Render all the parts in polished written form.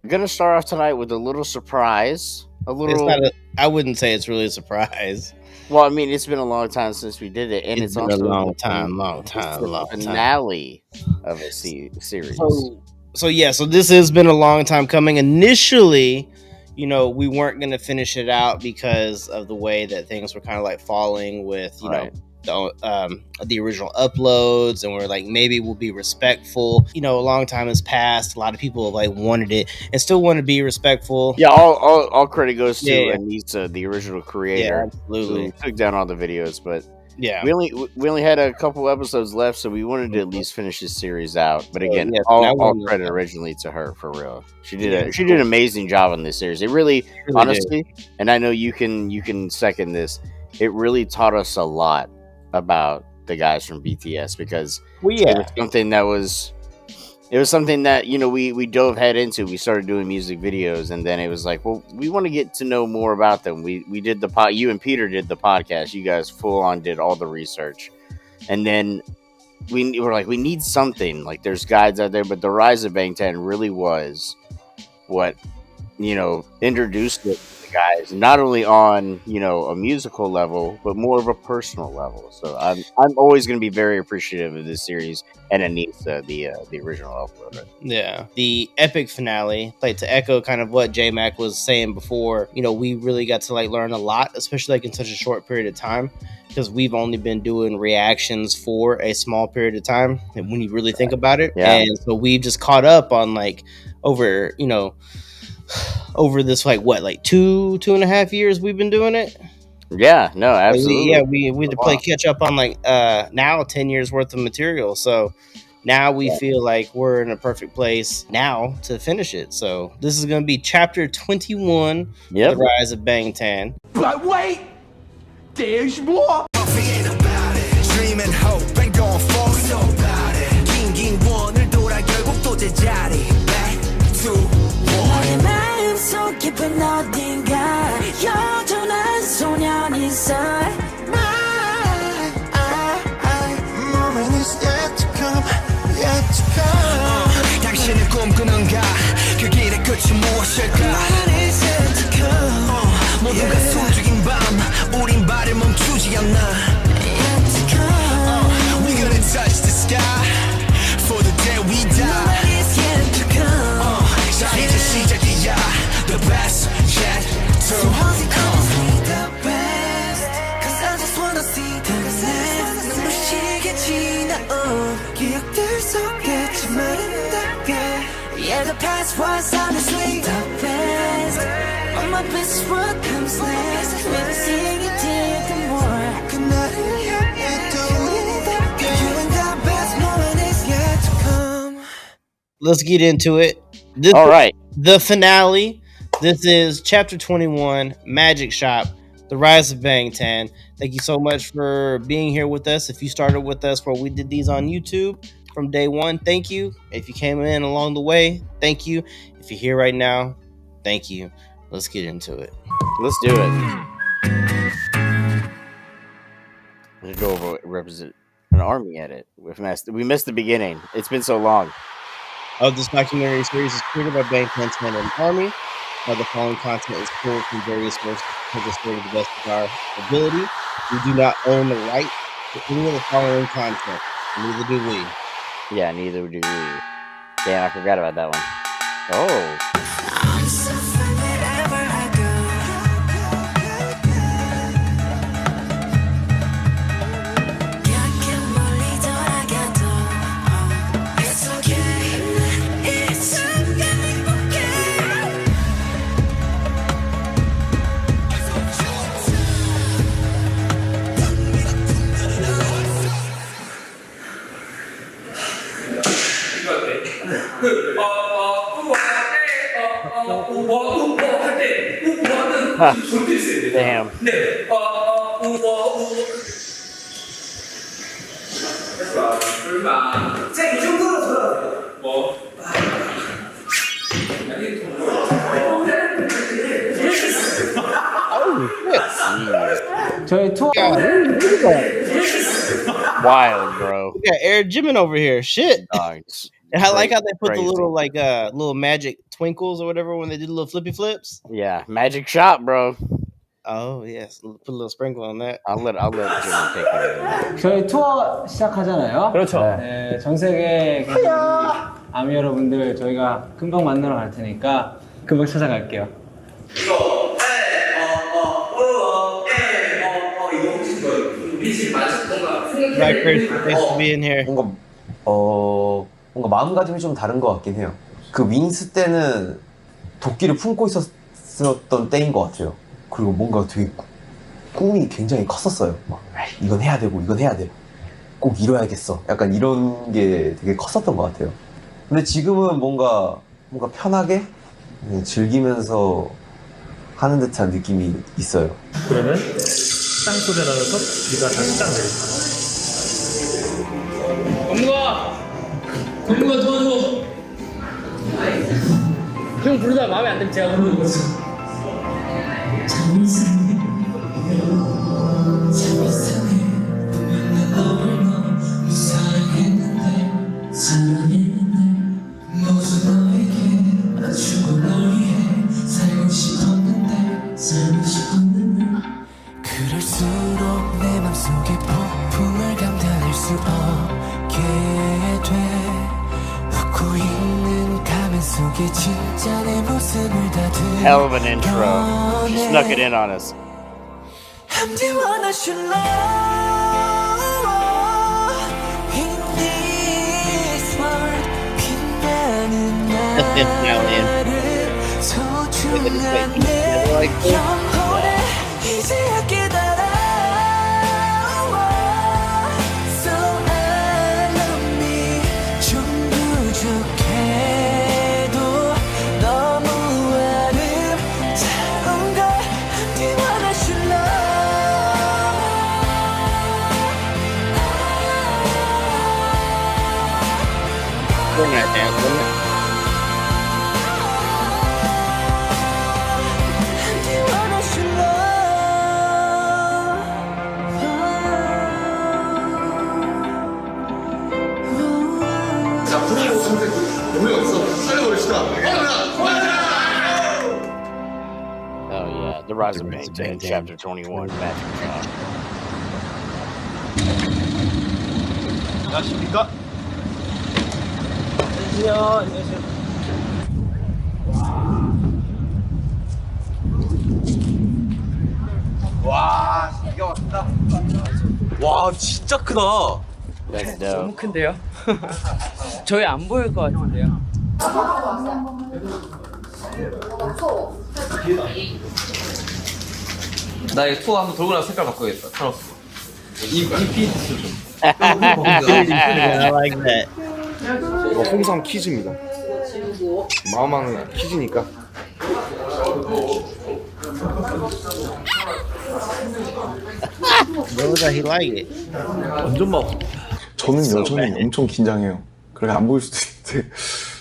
We're gonna start off tonight with a little surprise. It's not a. I wouldn't say it's really a surprise. Well, I mean, it's been a long time since we did it, and It's it's been a also long time. the finale of a series. So this has been a long time coming. Initially, we weren't going to finish it out because of the way that things were kind of like falling with, Right. the original uploads, and we're like, maybe we'll be respectful. A long time has passed. A lot of people have like wanted it and still want to be respectful. Yeah, all credit goes to Yeah. Anissa, the original Yeah, creator, absolutely. who took down all the videos. But Yeah. we only had a couple episodes left, so we wanted to at least finish this series out. But again, yeah, all credit originally to her, for real. She did an amazing job on this series. It really honestly, and I know you can second this. It really taught us a lot about the guys from BTS, because it was something that we dove head into. We started doing music videos, and then it was like, well, we want to get to know more about them. We did you and Peter did the podcast. You guys full on did all the research, and then we were like, we need something. Like, there's guides out there, but the rise of Bangtan really was what introduced it to the guys, not only on a musical level, but more of a personal level. So I'm always going to be very appreciative of this series and Anissa, the original uploader. Yeah, the epic finale, like, to echo kind of what J Mac was saying before. We really got to like learn a lot, especially like in such a short period of time, because we've only been doing reactions for a small period of time, and when you really think about it. Yeah. And so we've just caught up on like over this like 2.5 years we've been doing it. Yeah, no, absolutely. We had to play catch up on like now 10 years worth of material. So now we feel like we're in a perfect place now to finish it. So this is going to be chapter 21, The Rise of Bangtan. But wait, there's more. Dream and hope and going for so bad. 긴 원을 돌아 결국 또 제자리. Back to one. 마음속 깊은 어딘가 여전한 소년이 있어. Moment is yet to come, yet to come. 당신은 꿈꾸는가? 그 길의 끝이 무엇일까? Moment is yet to come. 모두가 숨죽인 밤, 우린 발을 멈추지 않나. Yet to come. We're gonna touch the sky for the day we die. Moment is yet to come. 자 이제 시작이야. The best yet to come. The best, 'cause I just wanna see the next. 눈부시게 지나온 기억들 속에 마른다게. Yeah, the past was honestly the best. All my best what comes next. Maybe seeing it did the more. 그날을 향해 또 you and the best moment is yet to come. Let's get into it. All right. The finale. This is chapter 21, Magic Shop, The Rise of Bangtan. Thank you so much for being here with us. If you started with us where we did these on YouTube from day one, thank you. If you came in along the way, thank you. If you're here right now, thank you. Let's get into it. Let's do it. Let's go over represent an army edit. We missed the beginning. It's been so long. This documentary series is created by Bangtan and ARMY. The following content is pulled from various sources to the story to the best of our ability. We do not own the right to any of the following content. Neither do we. Yeah, neither do we. Damn, I forgot about that one. Oh. Damn. Wild, bro. We got Eric Jimin over here. Shit. Dog, And I like how they put the Crazy. little little magic twinkles or whatever when they did the little flippy flips. Yeah, magic shop, bro. Oh yes, put a little sprinkle on that. I'll let Jimmy take care of that. 저희 투어 시작하잖아요. 그렇죠. 네, 전 세계 아미 여러분들 저희가 금방 만나러 갈 테니까 금방 찾아갈게요. Right, Chris, thanks for being here. 뭔가 마음가짐이 좀 다른 것 같긴 해요. 그 윙스 때는 도끼를 품고 있었던 때인 것 같아요. 그리고 뭔가 되게 꿈이 굉장히 컸었어요. 막 이건 해야 되고 이건 해야 돼. 꼭 이뤄야겠어. 약간 이런 게 되게 컸었던 것 같아요. 근데 지금은 뭔가 편하게 즐기면서 하는 듯한 느낌이 있어요. 그러면 땅 소리 나면서 비가 다시 딱 내립니다. 건무가 도와줘. 형 부르다 마음에 안 들면 제가 부르는 거죠. 그럴수록 내 맘속에 폭풍을 감당할 수 없게 돼 웃고 있는 가면 속에 진짜 내 모습을 다 Hell of an intro. She snuck it in on us. I'm the one I should love in this world 빛나는 나를 소중한 내 영혼에 이제야 깨달아 So I love me 좀 부족해도 너무 아름다운 걸 I'm the one I should love Doing that dance, wasn't it? I'm the one I should love 자, 프로 선택 노래 없어. 살려버립시다. Oh yeah, The Rise of Bangtan, Chapter 21, Magic Shop. 안녕하십니까? 안녕하세요. 와, 이게 왔다. 와, 진짜 크다. That's 너무 dope. 큰데요? 저희 안 보일 것 같은데요. 나 이 투어 한번 돌고 나서 색깔 바꿔야겠다. 초록색. 이 피트 좀. I like that. 이거 홍삼 퀴즈입니다. 마음하는 퀴즈니까. Looks like he like it. 완전 막 저는 여전히 엄청 긴장해요. 그렇게 안 보일 수도 있는데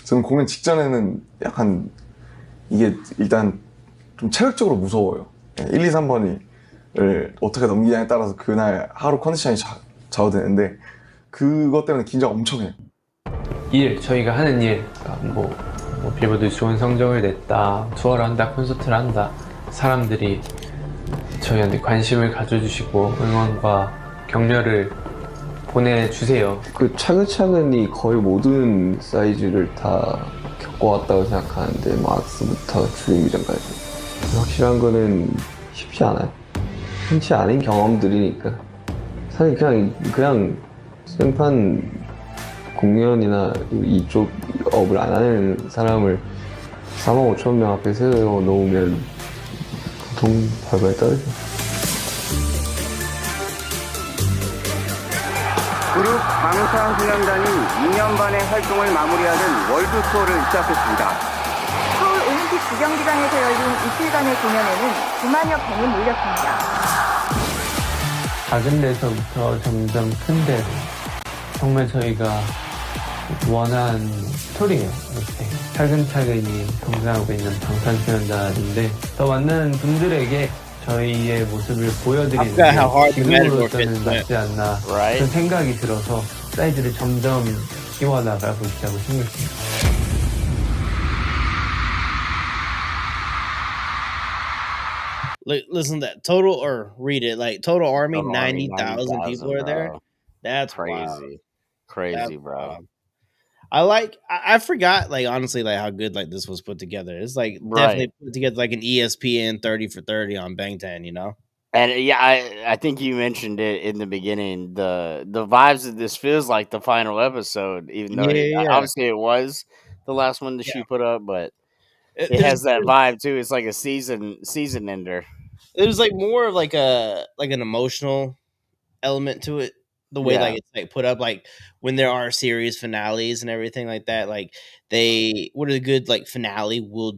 저는 공연 직전에는 약간 이게 일단 좀 체력적으로 무서워요. 1, 2, 3번을 어떻게 넘기냐에 따라서 그날 하루 컨디션이 좌우되는데 그것 때문에 긴장 엄청 해요. 저희가 하는 일, 뭐 빌보드 좋은 성적을 냈다, 투어를 한다, 콘서트를 한다, 사람들이 저희한테 관심을 가져주시고 응원과 격려를 보내주세요. 그 차근차근히 거의 모든 사이즈를 다 겪어왔다고 생각하는데 막스부터 줄임기전까지 확실한 거는 쉽지 않아요. 흔치 않은 경험들이니까 사실 그냥 생판 공연이나 이쪽 업을 안 하는 사람을 45,000명 앞에 세워놓으면 보통 발발 떨어져. 그룹 방탄소년단이 2년 반의 활동을 마무리하는 월드 투어를 시작했습니다. 서울 올림픽 주경기장에서 열린 이틀간의 공연에는 9만여 팬이 몰렸습니다. 작은 데서부터 점점 큰 데로 정말 저희가 원한 스토리예요. 이렇게 차근차근히 성장하고 있는 방탄소년단인데 더 많은 분들에게 저희의 모습을 보여드리는 게 지금으로서는 맞지 않나 그런 생각이 들어서 사이즈를 점점 키워나가고 있다고 생각해요. Listen to that total, or read it like total army, Total Army 90,000 people 90,000, are there. bro. That's wild. Crazy. That's Crazy, bro. wild. I forgot, like, honestly, like how good like this was put together. It's like Right. definitely put together like an ESPN 30 for 30 on Bangtan, you know? And yeah, I think you mentioned it in the beginning. The vibes of this feels like the final episode, even though Yeah, yeah. obviously it was the last one that Yeah. she put up, but it There's has that vibe too. It's like a season ender. there's like more of like an emotional element to it. The way like Yeah, it's like put up, like when there are series finales and everything like that, like they what a good like finale will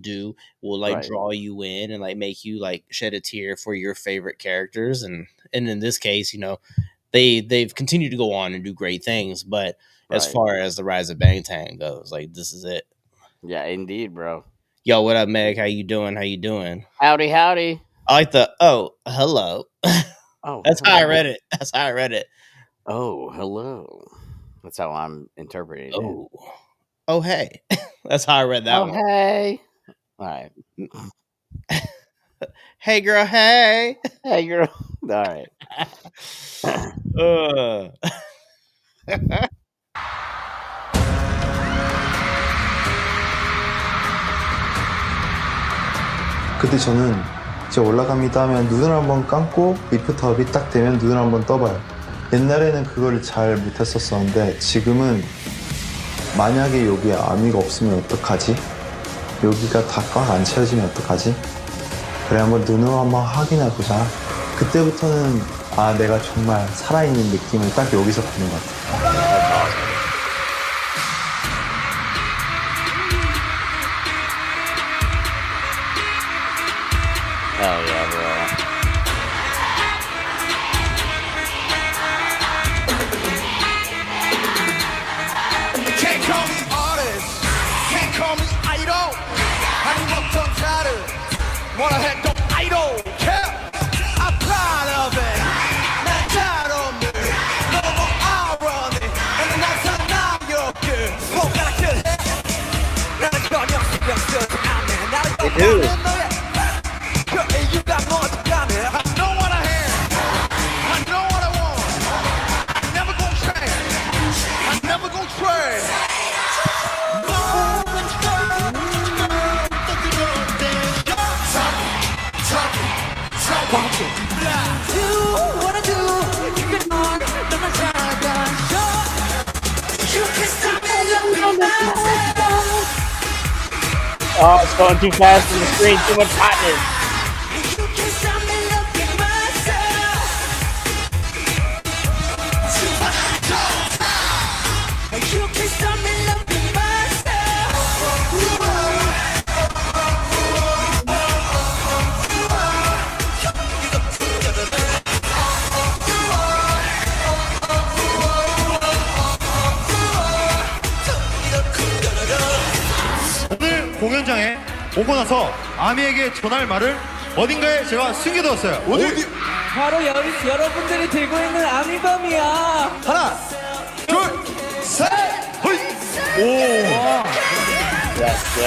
like right, draw you in and like make you like shed a tear for your favorite characters, and in this case, you know, they've continued to go on and do great things, but as right. far as the rise of Bangtan goes, like this is it. Yeah, indeed, bro. Yo, what up, Meg? How you doing? How you doing? Howdy, howdy. I like the hello. Oh, That's how I read hello. it. That's how I read it. Oh, hello. That's how I'm interpreting it. Oh. Oh, hey. That's how I read that Oh, one. hey. All right. Hey, girl. Hey. Hey, girl. All right. uh. 그때 저는 이제 올라갑니다 하면 눈을 한번 감고 리프트업이 딱 되면 눈을 한번 떠봐요. 옛날에는 그걸 잘 못했었었는데 지금은 만약에 여기에 아미가 없으면 어떡하지? 여기가 다 꽉 안 채워지면 어떡하지? 그래 한번 눈으로 한번 확인해보자. 그때부터는 아 내가 정말 살아있는 느낌을 딱 여기서 받는 것 같아요. Hell yeah, bro. Can't call me artist, can't call me idol. 아니 어떤 자를 뭐라 해도 idol. I'm proud of it. 난 잘 없는 너무 irony. 난 사나이었게 손가락질 해. 나는 그냥 신경 쓰지 않네. 나를 욕하는 너의 그 이유가 뭐였다며. I know what I am. I know what I want. I'm never gonna change. I'm never gonna trade. Oh, it's going too fast on the screen. Too much hotness. 오늘 공연장에 오고 나서 아미에게 전할 말을 어딘가에 제가 숨겨두었어요. 어디? 바로 여러분들이 들고 있는 아미밤이야. 하나, 둘, 셋, 헐. 오. Let's go.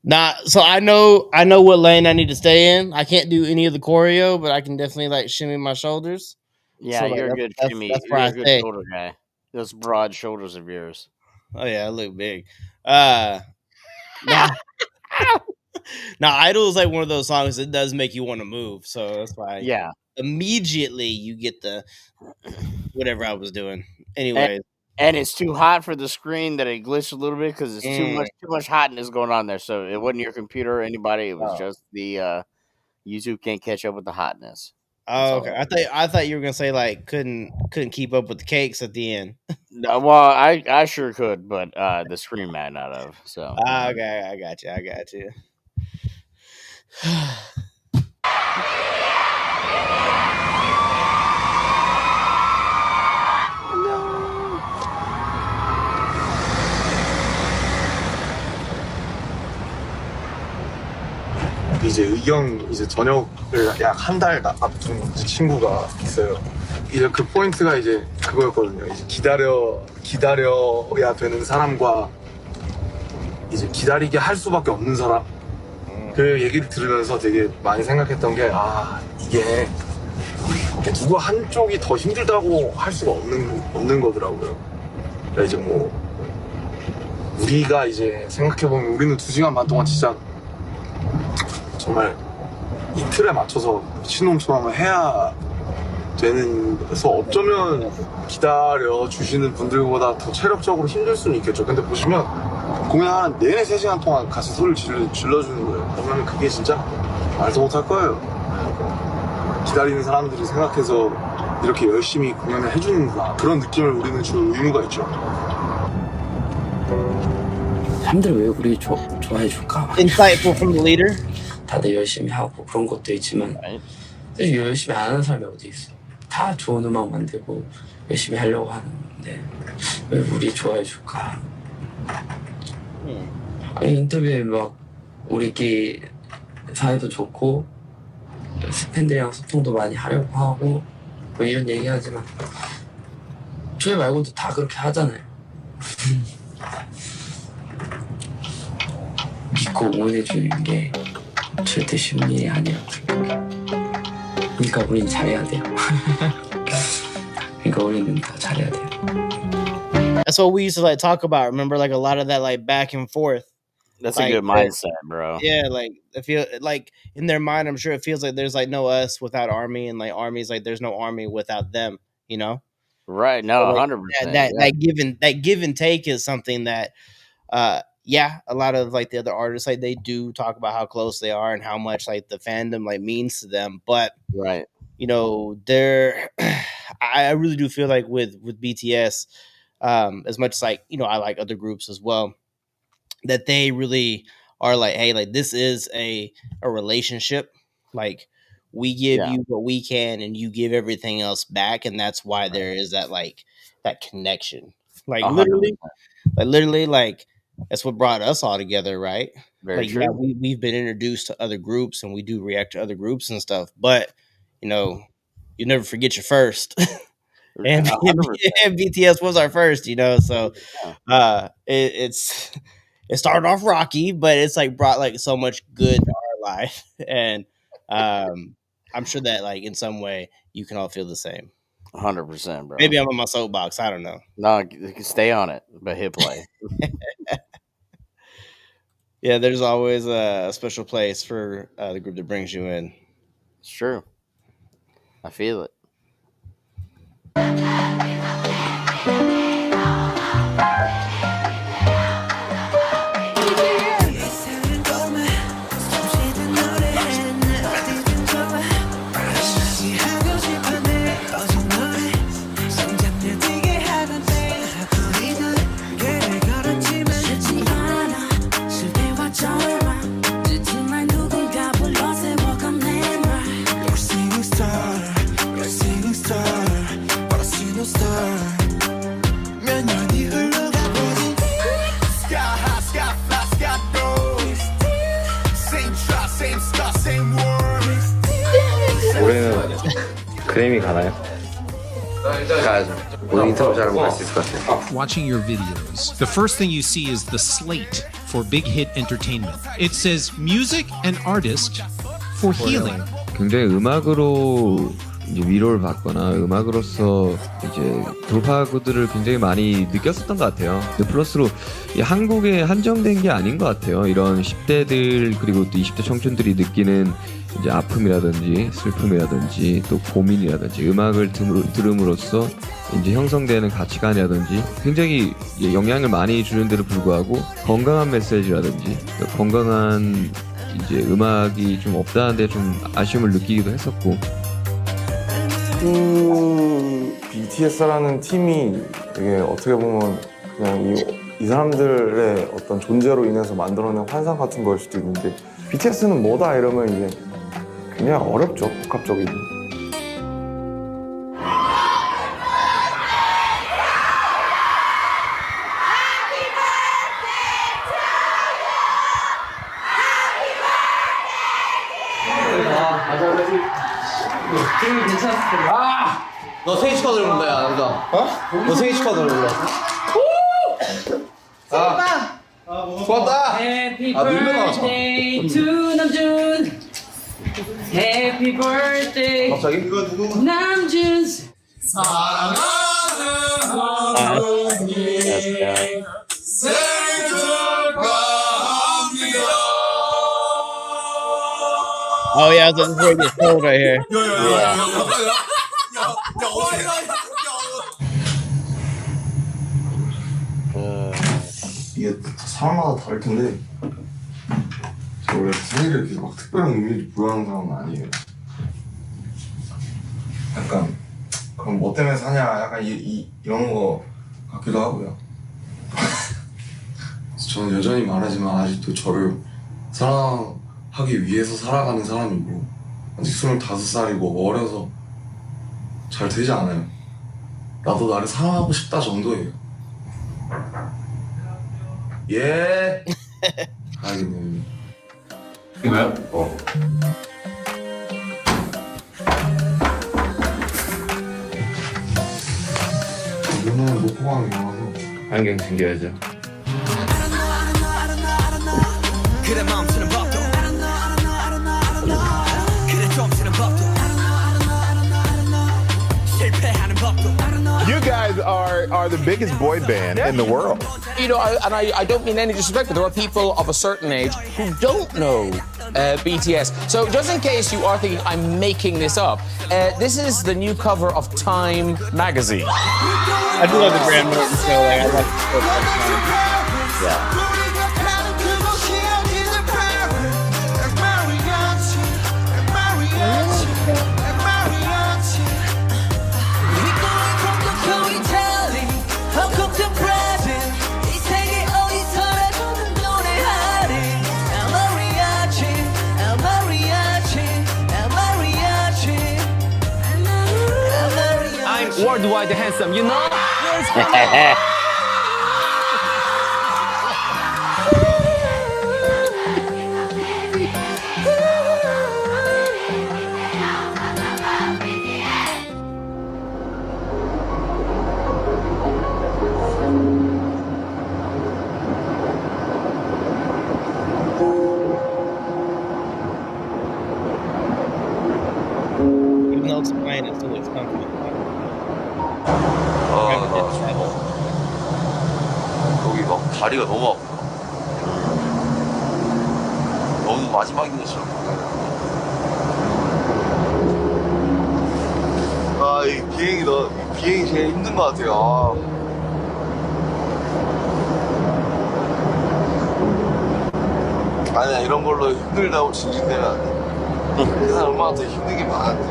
Nah, so I know what lane I need to stay in. I can't do any of the choreo, but I can definitely like shimmy my shoulders. Yeah, So like you're a good shimmy. that's where You're I a good stay. shoulder guy. Those broad shoulders of yours. Oh yeah, I look big. Now, now Idol is like one of those songs that does make you want to move. So that's why Yeah. immediately you get the whatever I was doing. And, Anyways, and it's too hot for the screen that it glitched a little bit because it's too Mm. much hotness going on there. So it wasn't your computer or anybody. It was Oh. just the YouTube can't catch up with the hotness. Oh, okay. I thought you were gonna say like couldn't keep up with the cakes at the end. No, well, I sure could, but the screen might not have. So Okay, I got you. I got you. 이제 의경 이제 저녁을 약 한 달 앞둔 친구가 있어요. 이제 그 포인트가 이제 그거였거든요. 이제 기다려야 되는 사람과 이제 기다리게 할 수밖에 없는 사람. 그 얘기를 들으면서 되게 많이 생각했던 게 이게 누구 한쪽이 더 힘들다고 할 수가 없는 거더라고요. 그러니까 이제 뭐 우리가 이제 생각해보면 우리는 2시간 반 동안 진짜 정말 이틀에 맞춰서 미친놈처럼 해야 되는서 어쩌면 기다려주시는 분들보다 더 체력적으로 힘들 수는 있겠죠. 근데 보시면 공연하는 내내 3시간 동안 같이 소리를 질러주는 거예요. 그러면 그게 진짜 말도 못할 거예요. 기다리는 사람들을 생각해서 이렇게 열심히 공연을 해주는구나, 그런 느낌을 우리는 줄 의무가 있죠. 사람들 왜 우리 좋아해 줄까? Insightful from the leader. 다들 열심히 하고 그런 것도 있지만 사실 열심히 안 하는 사람이 어디 있어. 다 좋은 음악 만들고 열심히 하려고 하는데 왜 우리 좋아해 줄까? 아니 인터뷰에 막 우리끼리 사이도 좋고 팬들이랑 소통도 많이 하려고 하고 뭐 이런 얘기 하지만 저희 말고도 다 그렇게 하잖아요. 믿고 응원해 주는 게 절대 쉬운 일이 아니라고 생각해. 그러니까 우린 잘해야 돼요. 그러니까 우리는 더 잘해야 돼요. That's what we used to like talk about. Remember, like a lot of that like back and forth. That's like, a good mindset, bro. Yeah, like I feel like in their mind, I'm sure it feels like there's like no us without Army, and like Army's like there's no Army without them. You know, right? No, 100%. That give and take is something that, yeah, a lot of like the other artists like they do talk about how close they are and how much like the fandom like means to them. But right, you know, I really do feel like with BTS, as much as like you know I like other groups as well, that they really are like, hey, like this is a relationship. Like we give you what we can, and you give everything else back, and that's why there is that like that connection. Like 100%. literally, like that's what brought us all together, right? Very like true. yeah, we've been introduced to other groups, and we do react to other groups and stuff, but you know, you never forget your first. and BTS was our first, you know, so it started off rocky, but it's like brought like so much good to our life, and I'm sure that like in some way you can all feel the same. 100%, bro. Maybe I'm on my soapbox. I don't know. No, stay on it, but hit play. Yeah, there's always a special place for the group that brings you in. It's true. I feel it. 올해는 그래미 가나요? 가야죠. 오늘 인터뷰 잘하면 갈 수 있을 것 같아요. Watching your videos, the first thing you see is the slate for Big Hit Entertainment. It says music and artist for healing. 굉장히 음악으로 이제 위로를 받거나 음악으로서 이제 돌파구들을 굉장히 많이 느꼈었던 것 같아요. 플러스로 이 한국에 한정된 게 아닌 것 같아요. 이런 10대들 그리고 또 20대 청춘들이 느끼는 이제 아픔이라든지 슬픔이라든지 또 고민이라든지 음악을 들음으로써 이제 형성되는 가치관이라든지 굉장히 영향을 많이 주는데도 불구하고 건강한 메시지라든지 건강한 이제 음악이 좀 없다는데 좀 아쉬움을 느끼기도 했었고 BTS라는 팀이 되게 어떻게 보면 그냥 이 사람들의 어떤 존재로 인해서 만들어낸 환상 같은 걸 수도 있는데 BTS는 뭐다 이러면 이게 그냥 어렵죠, 복합적이고. 생일 괜찮았을 텐데. 너 생일 축하드려 본다, 야, 남자. 너 생일 축하드려 본다. 좋았다. Happy 늘려놔, birthday to 남준. Happy birthday. 갑자기? 이거 누구? 남준. 사랑하는 어머니 생일 축하합니다. Oh yeah, this is where it gets cold right here. 이게 사람마다 다를 텐데 저 원래 생일을 이렇게 막 특별한 의미를 부여하는 사람은 아니에요. 약간 그럼 뭐 때문에 사냐 약간 이런 거 같기도 하고요. 저는 여전히 말하지만 아직도 저를 사랑하기 위해서 살아가는 사람이고 아직 25살이고 어려서 잘 되지 않아요. 나도 나를 사랑하고 싶다 정도예요. 예. 알겠네. 이거야? 눈은 못 보고 하는 거라서 안경 챙겨야죠. 그래 멈추는 법도 그래 멈추는 법도 실패하는 법도. You guys are the biggest boy band in the world. You know, I don't mean any disrespect, but there are people of a certain age who don't know BTS. So just in case you are thinking I'm making this up, this is the new cover of Time magazine. I do love the Graham Norton show. Like, I like the show. Yeah. I'm worldwide handsome, you know? Even though it's plain, it still looks comfy. 여기 막 다리가 너무 아파. 너무 마지막인 것처럼. 이 비행이 제일 힘든 것 같아요. 아니야, 이런 걸로 힘들다고 징징대면 안 돼. 세상 얼마나 더 힘든 게 많은데.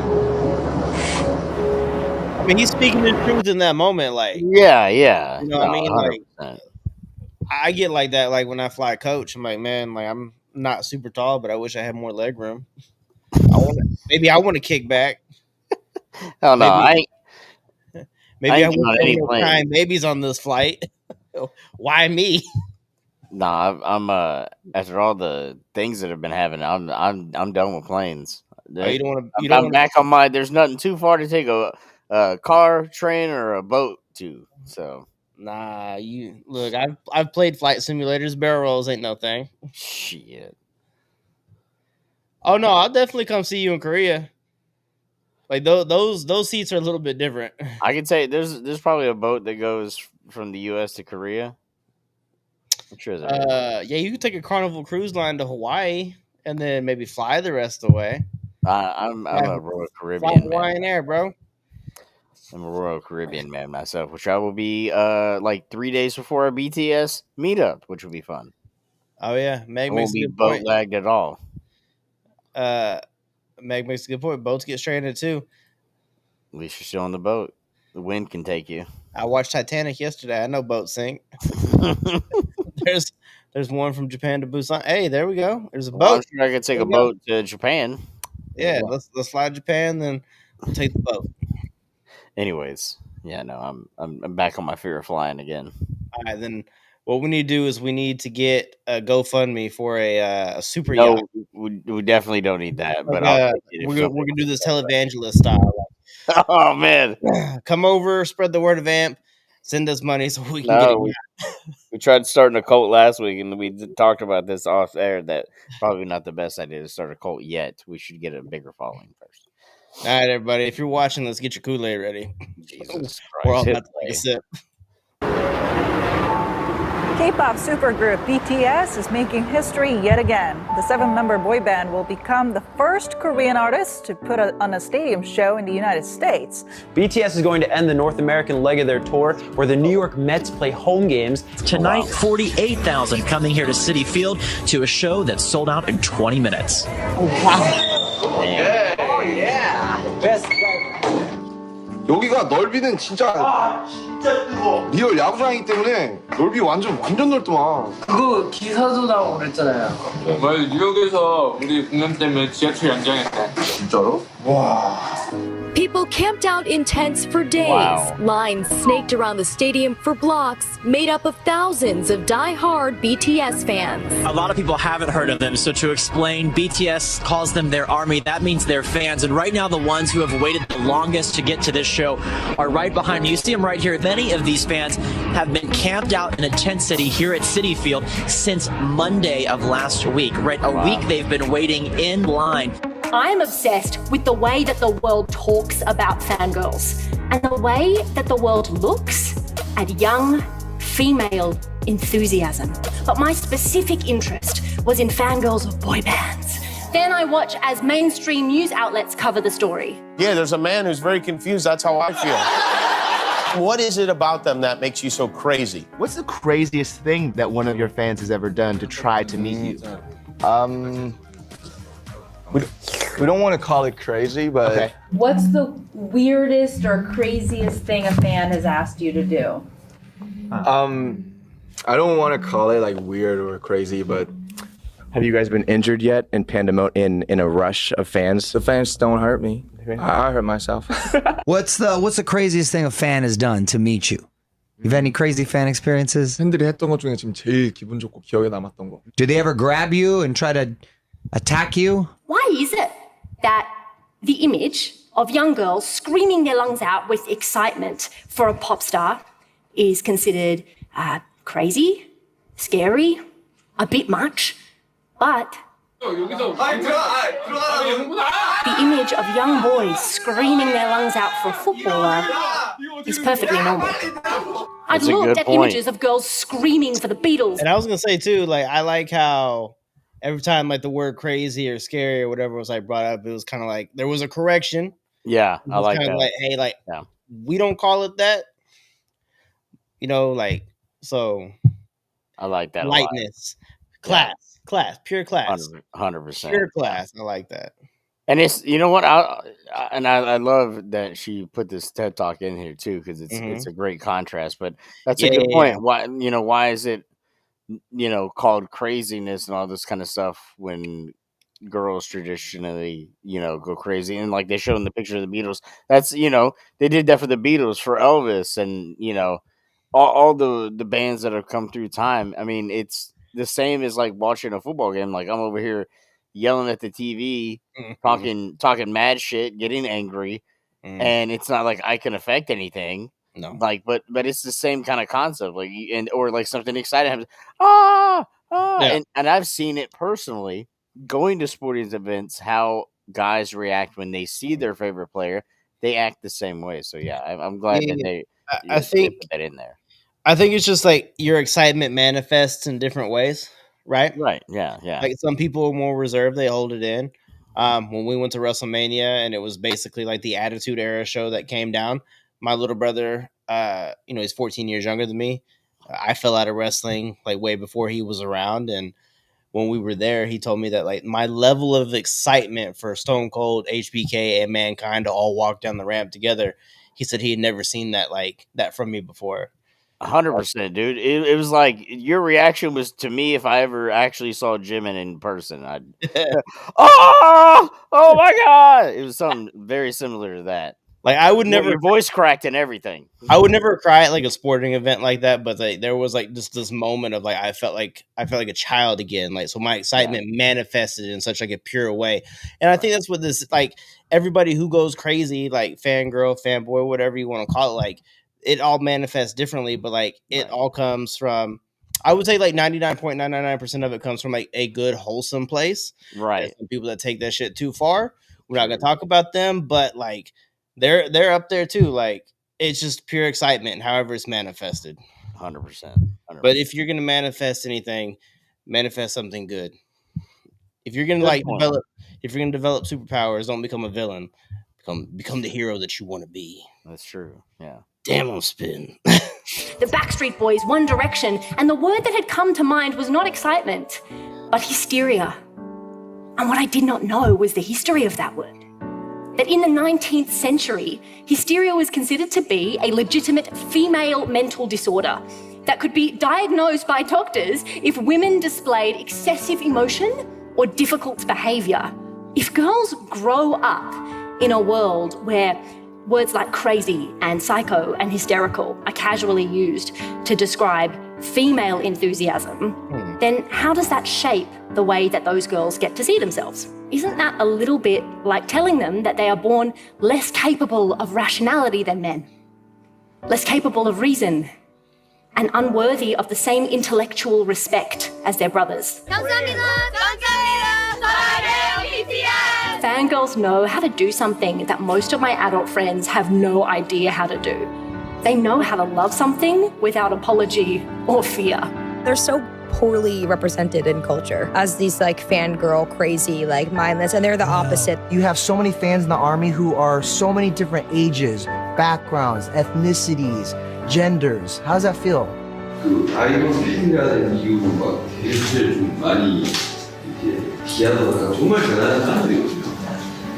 I mean, he's speaking the truth in that moment. Like, yeah. You know what I mean? 100%. Like, I get like that. Like when I fly coach, I'm like, man, like I'm not super tall, but I wish I had more leg room. Maybe I want to kick back. Oh no, Maybe I ain't want any to plane. crying babies on this flight. Why me? Nah, I'm after all the things that have been happening, I'm done with planes. Oh, you don't want to. You I'm don't. back on my. There's nothing too far to take a car, train, or a boat to. So Nah, you look. I've played flight simulators. Barrel rolls ain't no thing. shit. Oh no, I'll definitely come see you in Korea. Like those seats are a little bit different. I can say there's probably a boat that goes from the U.S. to Korea. I'm sure there is. Yeah, you could take a Carnival cruise line to Hawaii and then maybe fly the rest of the way. I'm a Royal Fly Caribbean Hawaiian man. Air, bro. I'm a Royal Caribbean man myself, which I will be like 3 days before our BTS meetup, which will be fun. Oh yeah, Meg I makes won't a be good boat point. lagged at all. Meg makes a good point. Boats get stranded too. At least you're still on the boat. The wind can take you. I watched Titanic yesterday. I know boats sink. There's one from Japan to Busan. Hey, there we go. There's a Well, I'm boat. sure I could take There a we go. boat to Japan. Yeah, let's fly to Japan, then we'll take the boat. Anyways, yeah, no, I'm back on my fear of flying again. All right, then what we need to do is we need to get a GoFundMe for a super yacht. No, we definitely don't need that, but Like, I'll take it if we're somebody gonna do this wants televangelist style. that. Oh man, Come over, spread the word of AMP, send us money so we can get no, it. we tried starting a cult last week, and we talked about this off air. That probably not the best idea to start a cult yet. We should get a bigger following first. All right, everybody, if you're watching, let's get your Kool-Aid ready. Jesus We're all Christ, hit about to take a play. sip. K-pop supergroup BTS is making history yet again. The 7-member boy band will become the first Korean artist to put on a stadium show in the United States. BTS is going to end the North American leg of their tour, where the New York Mets play home games. Tonight, 48,000 coming here to Citi Field to a show that sold out in 20 minutes. 여기가 넓이는 진짜 리얼 야구장이기 때문에 넓이 완전 넓더만. 그거 기사도 나오고 그랬잖아요. 맞아, 뉴욕에서 우리 공연 때문에 지하철 연장했대. 진짜로? 와. People camped out in tents for days. Wow. Lines snaked around the stadium for blocks, made up of thousands of die-hard BTS fans. A lot of people haven't heard of them, so to explain, BTS calls them their army. That means their fans. And right now, the ones who have waited the longest to get to this show are right behind me. You see them right here. Many of these fans have been camped out in a tent city here at Citi Field since Monday of last week. Right, a week they've been waiting in line. I'm obsessed with the way that the world talks about fangirls and the way that the world looks at young female enthusiasm. But my specific interest was in fangirls of boy bands. Then I watch as mainstream news outlets cover the story. Yeah, there's a man who's very confused. That's how I feel. What is it about them that makes you so crazy? What's the craziest thing that one of your fans has ever done to try to meet you? We don't want to call it crazy, but okay. What's the weirdest or craziest thing a fan has asked you to do? I don't want to call it like weird or crazy, but have you guys been injured yet in pandemonium in a rush of fans? The fans don't hurt me. I hurt myself. What's the craziest thing a fan has done to meet you? You've had any crazy fan experiences? 팬들이 했던 것 중에 지금 제일 기분 좋고 기억에 남았던 거. Do they ever grab you and try to attack you? Why is it that the image of young girls screaming their lungs out with excitement for a pop star is considered crazy, scary, a bit much, but the image of young boys screaming their lungs out for a footballer is perfectly normal. I've looked at images of girls screaming for the Beatles. And I was gonna say too, like I like how every time like the word crazy or scary or whatever was like brought up, it was kind of like there was a correction. Yeah, I like that. Like, hey, like we don't call it that. You know, like so. I like that. Lightness, class, pure class, 100%, pure class. I like that. And it's what I love that she put this TED Talk in here too because it's a great contrast. But that's a good point. Why is it called craziness and all this kind of stuff when girls traditionally go crazy and like they showed in the picture of the Beatles. That's they did that for the Beatles, for Elvis, and all the bands that have come through time. I mean, it's the same as like watching a football game. Like I'm over here yelling at the TV, talking mad shit, getting angry, and it's not like I can affect anything. No, like, but it's the same kind of concept. Like, or like something exciting happens. Yeah. And I've seen it personally going to sporting events. How guys react when they see their favorite player, they act the same way. So yeah, I'm glad that they put that in there. I think it's just like your excitement manifests in different ways, right? Right. Yeah. Like some people are more reserved; they hold it in. When we went to WrestleMania, and it was basically like the Attitude Era show that came down. My little brother, he's 14 years younger than me. I fell out of wrestling like way before he was around, and when we were there, he told me that like my level of excitement for Stone Cold, HBK, and Mankind to all walk down the ramp together. He said he had never seen that from me before. 100%, dude. It was like your reaction was to me if I ever actually saw Jimin in person. I'd oh my god! It was something very similar to that. Like I would never your voice cracked and everything. I would never cry at like a sporting event like that, but like there was like just this moment of like I felt like a child again. Like so my excitement manifested in such like a pure way. And I think that's what this like everybody who goes crazy, like fangirl, fanboy, whatever you want to call it, like it all manifests differently, but like it all comes from I would say like 99.999% of it comes from like a good wholesome place. Right. There's some people that take that shit too far. We're not gonna talk about them, but like they're up there too. Like it's just pure excitement, however it's manifested. 100%. But if you're gonna manifest anything, manifest something good. If you're gonna develop superpowers, don't become a villain. Become the hero that you want to be. That's true. Yeah. Damn, I'm spitting. The Backstreet Boys, One Direction, and the word that had come to mind was not excitement, but hysteria. And what I did not know was the history of that word. That in the 19th century, hysteria was considered to be a legitimate female mental disorder that could be diagnosed by doctors if women displayed excessive emotion or difficult behavior. If girls grow up in a world where words like crazy and psycho and hysterical are casually used to describe female enthusiasm, then how does that shape the way that those girls get to see themselves? Isn't that a little bit like telling them that they are born less capable of rationality than men, less capable of reason, and unworthy of the same intellectual respect as their brothers? Fangirls know how to do something that most of my adult friends have no idea how to do. They know how to love something without apology or fear. They're so poorly represented in culture as these like fangirl crazy like mindless, and they're the opposite. You have so many fans in the Army who are so many different ages, backgrounds, ethnicities, genders. How does that feel? 그 아이돌 팬이라 된 이유가 대체를 좀 많이 이렇게 비하하다가 정말 대단한 사람들이거든요.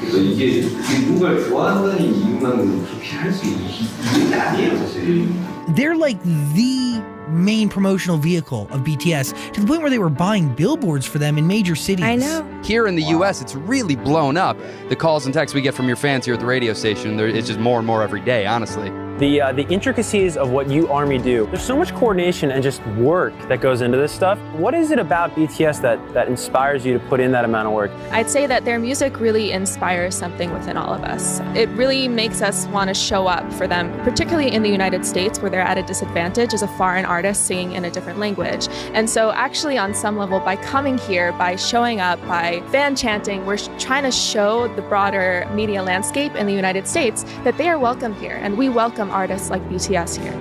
그래서 이게 누군가를 좋아한다는 이유만으로 그렇게 할 수 있는 게 아니에요, 사실. They're like the main promotional vehicle of BTS to the point where they were buying billboards for them in major cities. I know. Here in the US, it's really blown up. The calls and texts we get from your fans here at the radio station, it's just more and more every day, honestly. The intricacies of what you ARMY do, there's so much coordination and just work that goes into this stuff. What is it about BTS that inspires you to put in that amount of work? I'd say that their music really inspires something within all of us. It really makes us want to show up for them, particularly in the United States where they're at a disadvantage as a foreign artist singing in a different language. And so actually on some level, by coming here, by showing up, by fan chanting, we're trying to show the broader media landscape in the United States that they are welcome here, and we welcome artists like BTS here.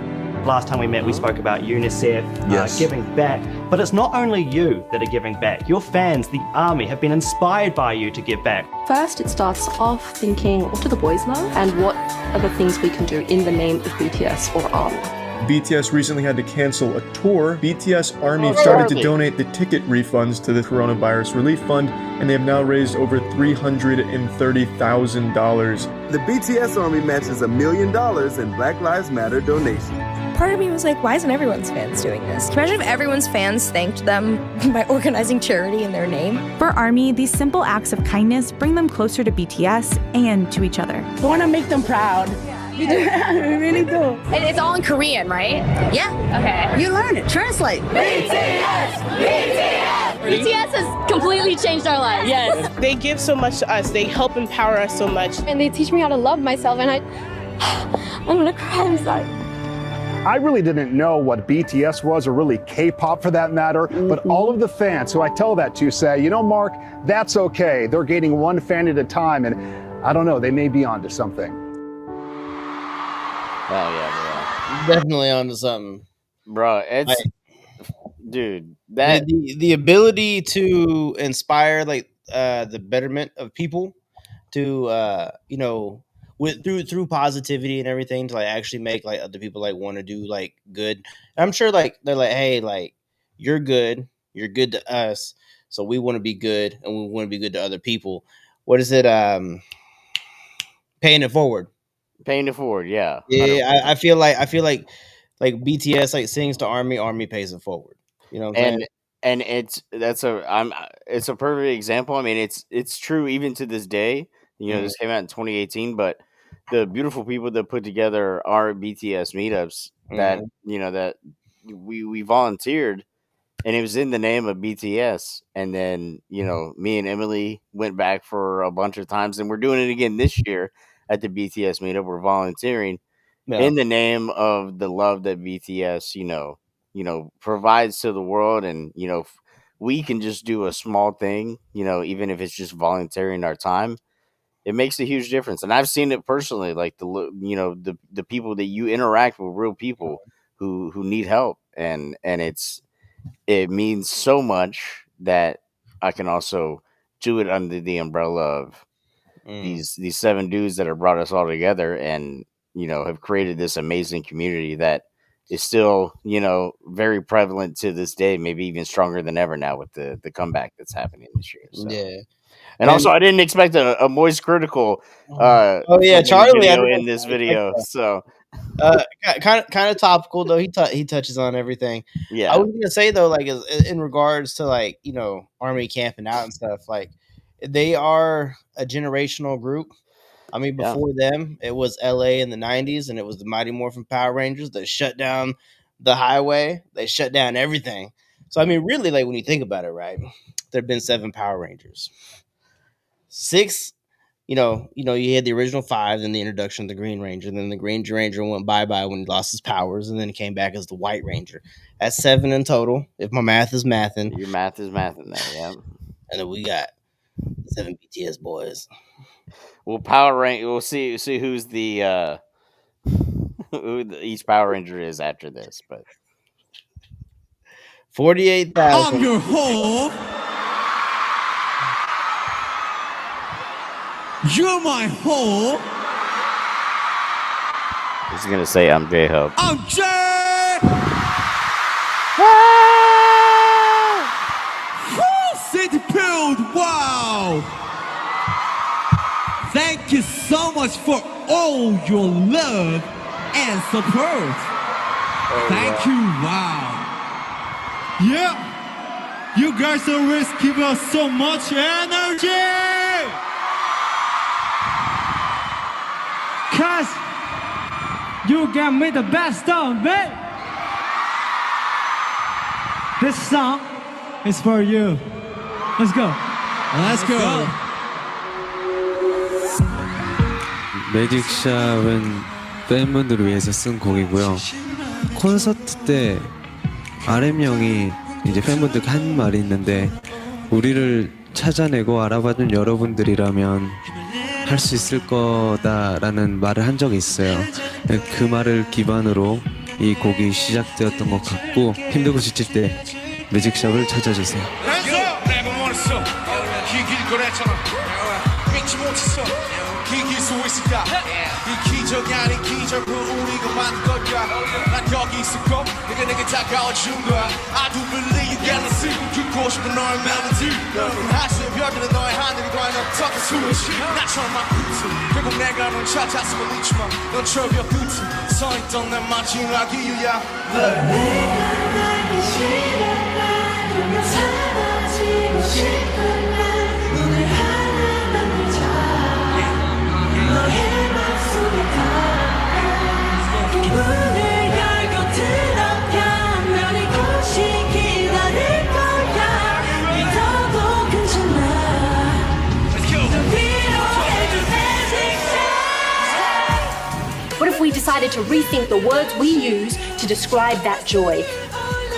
Last time we met, we spoke about UNICEF, giving back. But it's not only you that are giving back. Your fans, the ARMY, have been inspired by you to give back. First, it starts off thinking, what do the boys love? And what are the things we can do in the name of BTS or ARMY? BTS recently had to cancel a tour. BTS ARMY started to donate the ticket refunds to the Coronavirus Relief Fund, and they have now raised over $330,000. The BTS ARMY matches $1 million in Black Lives Matter donations. Part of me was like, why isn't everyone's fans doing this? Can you imagine if everyone's fans thanked them by organizing charity in their name? For ARMY, these simple acts of kindness bring them closer to BTS and to each other. We want to make them proud. We really do. And it's all in Korean, right? Yeah. Okay. You learn it. Translate. BTS! BTS! BTS has completely changed our lives. Yes. They give so much to us. They help empower us so much. And they teach me how to love myself, and I'm gonna cry, I'm sorry. I really didn't know what BTS was, or really K-pop for that matter, but all of the fans who I tell that to say, you know, Mark, that's okay. They're gaining one fan at a time, and I don't know, they may be onto something. Oh yeah, bro. Definitely onto something, bro. It's dude that the ability to inspire like the betterment of people to you know through positivity and everything to like actually make like other people like want to do like good. I'm sure like they're like, hey, like you're good to us, So we want to be good, and we want to be good to other people. What is it? Paying it forward. Paying it forward, yeah. Yeah, I feel like BTS like sings to ARMY, ARMY pays it forward. You know what I'm saying? And it's a perfect example. I mean, it's true even to this day. You know, this came out in 2018, but the beautiful people that put together our BTS meetups that that we volunteered, and it was in the name of BTS. And then me and Emily went back for a bunch of times, and we're doing it again this year at the BTS meetup. We're volunteering in the name of the love that BTS, provides to the world. And, we can just do a small thing, even if it's just volunteering our time, it makes a huge difference. And I've seen it personally, like the people that you interact with, real people who need help. And it means so much that I can also do it under the umbrella of these 7 dudes that have brought us all together and have created this amazing community that is still very prevalent to this day, maybe even stronger than ever now with the comeback that's happening this year. So. Yeah. And also, I didn't expect a Moist Critical Charlie video in this video. So kind of topical though. He touches on everything. Yeah. I was gonna say though, like in regards to like ARMY camping out and stuff, like they are a generational group. I mean, before them, it was LA in the 90s, and it was the Mighty Morphin Power Rangers that shut down the highway. They shut down everything. So I mean, really, like when you think about it, right? There have been 7 Power Rangers. 6, you had the original 5, then the introduction of the Green Ranger, then the Green Ranger went bye-bye when he lost his powers, and then he came back as the White Ranger. That's 7 in total, if my math is mathing. Your math is mathing there, yeah. And then we got 7 BTS boys. We'll Power Rank. We'll see who's the who each Power Ranger is after this, but 48,000. I'm your whore. You're my whore. He's gonna say I'm J-Hope. I'm Jay. City Build. Wow. Thank you so much for all your love and support. Thank you. Wow. Yeah. You guys always give us so much energy. Cause you got me the best of it. This song is for you. Let's go. Let's go. 매직샵은 팬분들을 위해서 쓴 곡이고요. 콘서트 때 RM 형이 이제 팬분들께 한 말이 있는데, 우리를 찾아내고 알아봐준 여러분들이라면 할 수 있을 거다라는 말을 한 적이 있어요. 그 말을 기반으로 이 곡이 시작되었던 것 같고, 힘들고 지칠 때 매직샵을 찾아주세요. 이 기적이 아닌 기적을 우리가 만든 거야. 난 여기 있었고 내가 내게 다가와준 거야. I do believe you gotta see 듣고 싶은 너의 멜로디. 하수의 벽에는 너의 하늘과 넌 턱을 수없이 나처럼 막 끝을 결국 내가 넌 찾았음을 잊지마. 넌 절벽 끝에 서있던 내 마지막 이유야. 내가 나기 싫은 날 너무 사라지고 싶은 날 오늘 하나 남기자. 너의 맘속에 닿아 문을 열고 들어가면 이곳이 기다릴 거야. 믿어도 괜찮아. 널 위로해줄 What if we decided to rethink the words we use to describe that joy?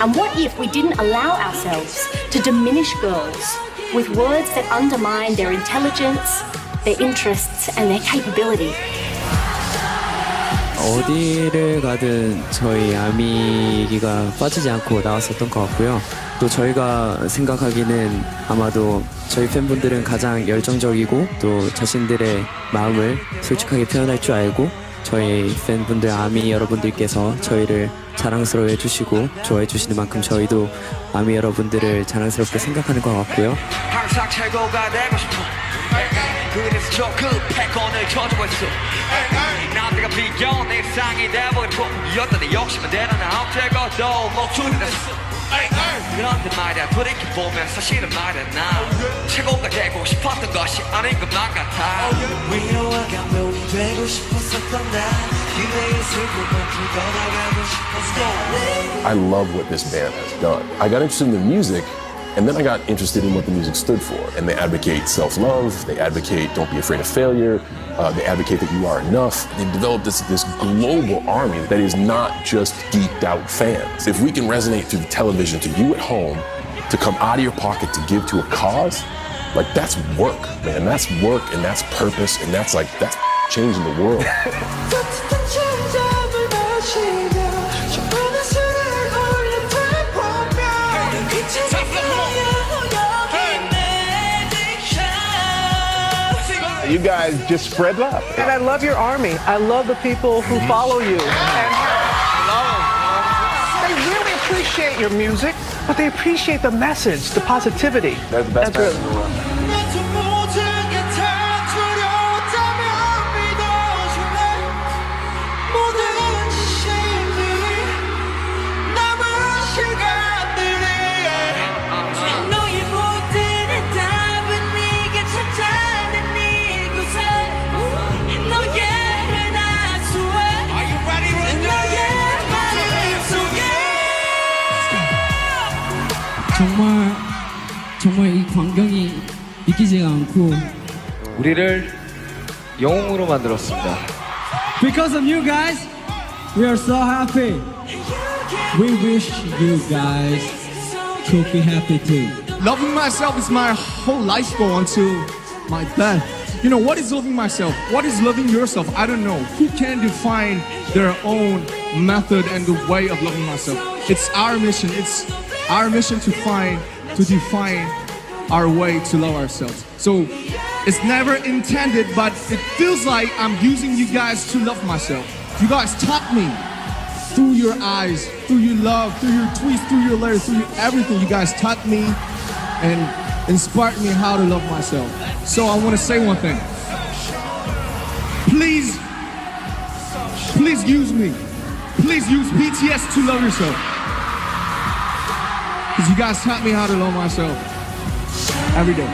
And what if we didn't allow ourselves to diminish girls with words that undermine their intelligence, their interests, and their capability? 어디를 가든 저희 아미기가 빠지지 않고 나왔었던 것 같고요. 또 저희가 생각하기는 아마도 저희 팬분들은 가장 열정적이고 또 자신들의 마음을 솔직하게 표현할 줄 알고, 저희 팬분들 아미 여러분들께서 저희를 자랑스러워해 주시고 좋아해 주시는 만큼 저희도 아미 여러분들을 자랑스럽게 생각하는 것 같고요. 항상 최고가 되고 싶어. 그래서 저 패권을 켜주고 있어. 남들과 비교 내 일상이 돼버리고 이었더니 욕심은 대단한 아무데고도 목줄이 됐어. 그런데 말야 돌이켜보면 사실은 말야 나 최고가 되고 싶었던 것이 아닌 것만 같아. 위로와 감동이 되고 싶었었던 나 그대의 슬픔을 풀어나가고 싶었어. I love what this band has done. I got interested in the music, and then I got interested in what the music stood for. And they advocate self-love, they advocate don't be afraid of failure, they advocate that you are enough. They've developed this global army that is not just geeked out fans. If we can resonate through television to you at home, to come out of your pocket to give to a cause, like that's work, man. That's work and that's purpose and that's changing the world. You guys just spread love. And I love your army. I love the people who follow you. And they really appreciate your music, but they appreciate the message, the positivity. They're the best That's band in the world. 정말 이 광경이 믿기지가 않고 우리를 영웅으로 만들었습니다. Because of you guys, we are so happy. We wish you guys to be happy too. Loving myself is my whole life goal until my death. You know, what is loving myself? What is loving yourself? I don't know. Who can define their own method and the way of loving myself? It's our mission. It's our mission to define our way to love ourselves. So it's never intended, but it feels like I'm using you guys to love myself. You guys taught me through your eyes, through your love, through your tweets, through your letters, through everything. You guys taught me and inspired me how to love myself. So I want to say one thing. Please use me. Please use BTS to love yourself. Because you guys taught me how to love myself every day.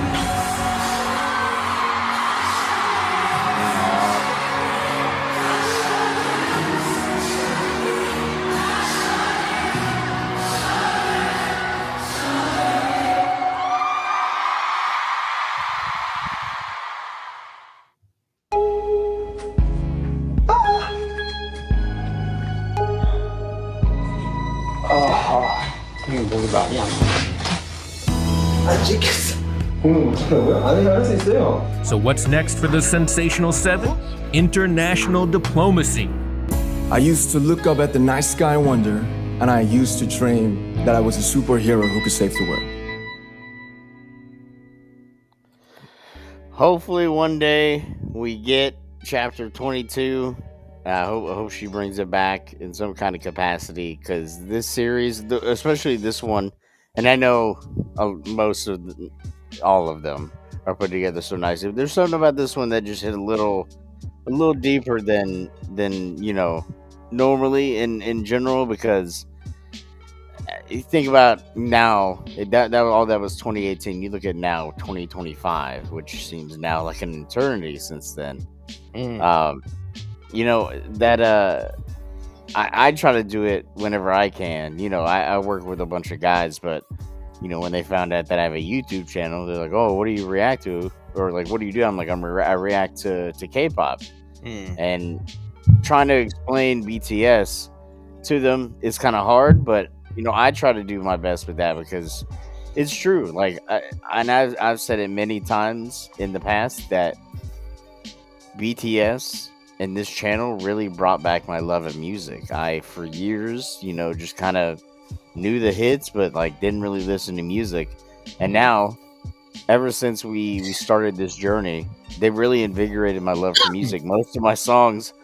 형님 목이 많이 안 찍혔어. 공연 못하다고요? 아니요, 할 수 있어요. So what's next for the Sensational Seven? International diplomacy. I used to look up at the night sky and wonder, and I used to dream that I was a superhero who could save the world. Hopefully one day we get chapter 22. I hope she brings it back in some kind of capacity, because this series, especially this one, and I know most of all of them are put together so nicely. There's something about this one that just hit a little deeper than you know normally in general, because you think about now that all that was 2018. You look at now 2025, which seems now like an eternity since then. You know, that I try to do it whenever I can. You know, I work with a bunch of guys, but you know, when they found out that I have a YouTube channel, they're like, "Oh, what do you react to?" Or like, "What do you do?" I'm like, I react to K-pop, and trying to explain BTS to them is kind of hard, but you know, I try to do my best with that, because it's true. Like, I've said it many times in the past that BTS and this channel really brought back my love of music. I, for years, you know, just kind of knew the hits, but like didn't really listen to music. And now, ever since we started this journey, they really invigorated my love for music. Most of my songs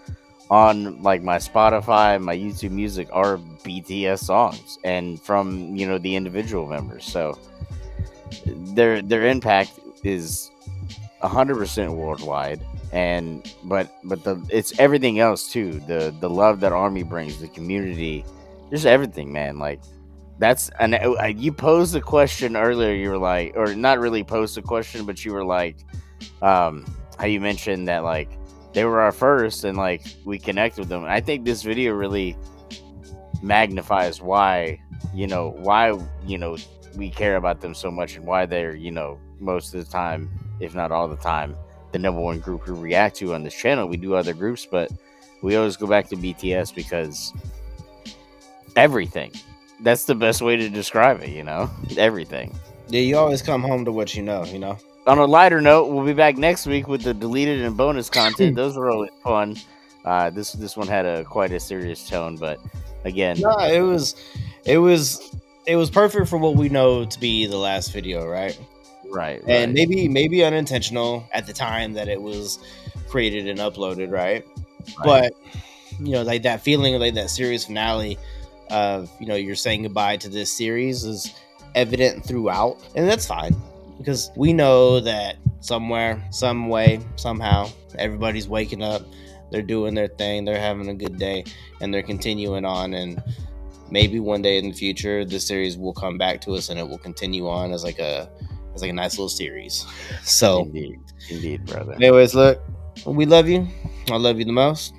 on like my Spotify, my YouTube Music are BTS songs, and from the individual members. So their impact is 100% worldwide, and but it's everything else too. The love that Army brings, the community, just everything, man. Like that's and you posed a question earlier. You were like, or not really posed a question, but you were like, how you mentioned that like they were our first, and like we connect with them. I think this video really magnifies why we care about them so much, and why they're most of the time, if not all the time, the number one group we react to on this channel. We do other groups, but we always go back to BTS because everything. That's the best way to describe it. Everything. Yeah, you always come home to what you know. On a lighter note, we'll be back next week with the deleted and bonus content. Those were always fun. This one had quite a serious tone, but again, no, it was perfect for what we know to be the last video, right? Right. And maybe unintentional at the time that it was created and uploaded, right? But like that feeling of like that series finale of you're saying goodbye to this series is evident throughout, and that's fine because we know that somewhere, some way, somehow, everybody's waking up, they're doing their thing, they're having a good day, and they're continuing on. And maybe one day in the future, this series will come back to us and it will continue on as like a nice little series. So, indeed, brother. Anyways, look, we love you. I love you the most,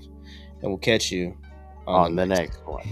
and we'll catch you on the next one.